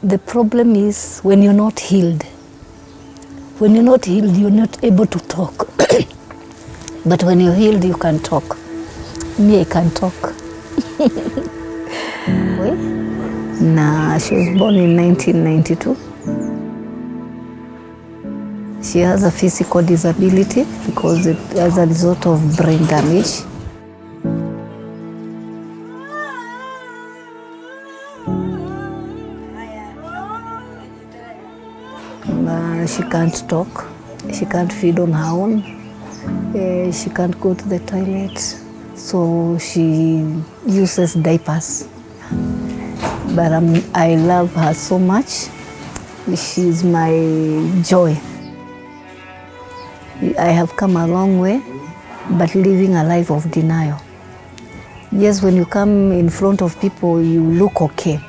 The problem is when you're not healed. When you're not healed, you're not able to talk. But when you're healed, you can talk. Me, I can talk. Nah, she was born in 1992. She has a physical disability because as a result of brain damage. She can't talk, she can't feed on her own, she can't go to the toilet, so she uses diapers. But I love her so much. She's my joy. I have come a long way, but living a life of denial. Yes, when you come in front of people, you look okay.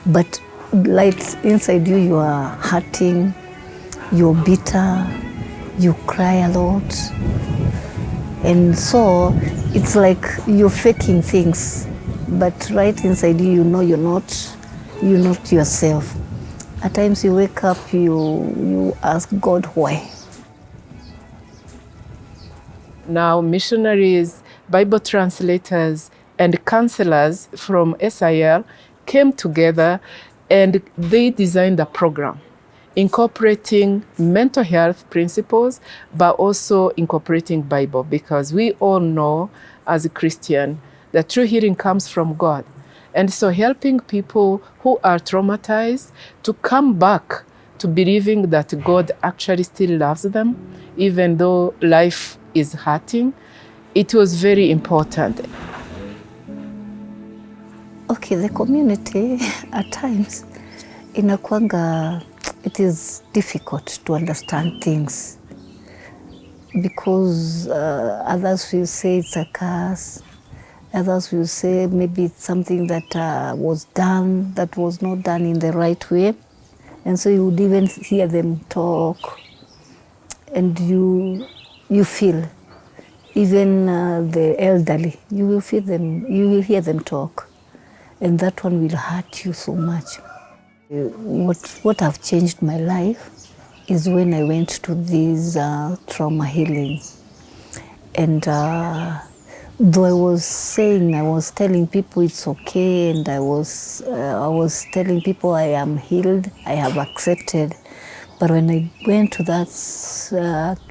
But like inside you, you are hurting, you're bitter, you cry a lot. And so it's like you're faking things. But right inside you, you know you're not yourself. At times you wake up, you ask God why. Now missionaries, Bible translators, and counselors from SIL came together and they designed a program incorporating mental health principles, but also incorporating Bible, because we all know as a Christian that true healing comes from God. And so helping people who are traumatized to come back to believing that God actually still loves them, even though life is hurting, it was very important. Okay, the community at times inakwanga, it is difficult to understand things because others will say it's a curse, others will say maybe it's something that was done that was not done in the right way, and so you would even hear them talk, and you feel even the elderly, you will feel them, you will hear them talk, and that one will hurt you so much. What have changed my life is when I went to this trauma healing. And though I was telling people it's okay, and I was telling people I am healed, I have accepted. But when I went to that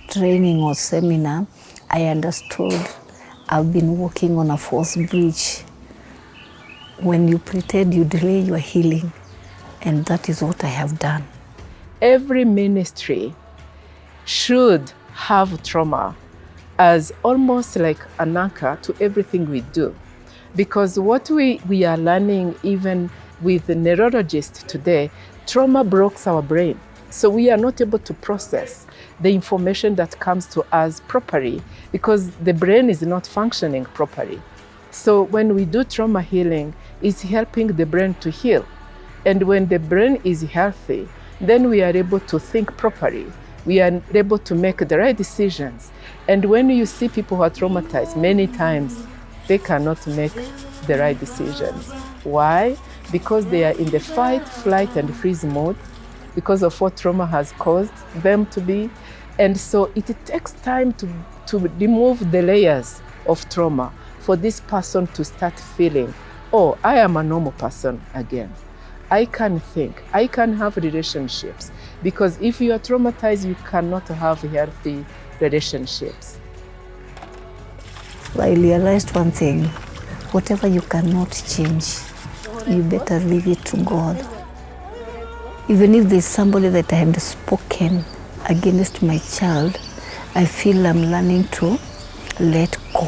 training or seminar, I understood I've been walking on a false bridge. When you pretend, you delay your healing. And that is what I have done. Every ministry should have trauma as almost like an anchor to everything we do. Because what we are learning, even with the neurologists today, trauma breaks our brain. So we are not able to process the information that comes to us properly because the brain is not functioning properly. So when we do trauma healing, it's helping the brain to heal. And when the brain is healthy, then we are able to think properly. We are able to make the right decisions. And when you see people who are traumatized, many times they cannot make the right decisions. Why? Because they are in the fight, flight, and freeze mode because of what trauma has caused them to be. And so it takes time to remove the layers of trauma for this person to start feeling, oh, I am a normal person again. I can think, I can have relationships, because if you are traumatized, you cannot have healthy relationships. I realized one thing, whatever you cannot change, you better leave it to God. Even if there's somebody that I had spoken against my child, I feel I'm learning to let go.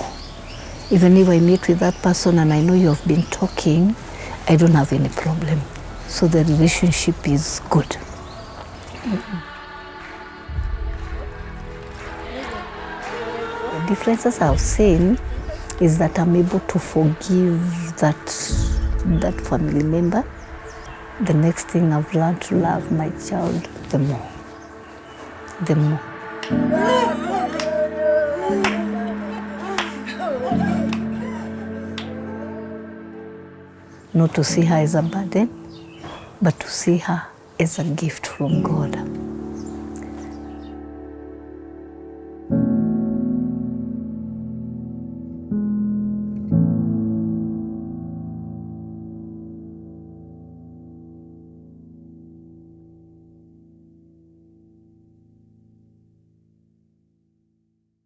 Even if I meet with that person and I know you have been talking, I don't have any problem. So the relationship is good. The differences I've seen is that I'm able to forgive that family member. The next thing I've learned to love my child the more. The more. Not to see her as a burden, but to see her as a gift from God.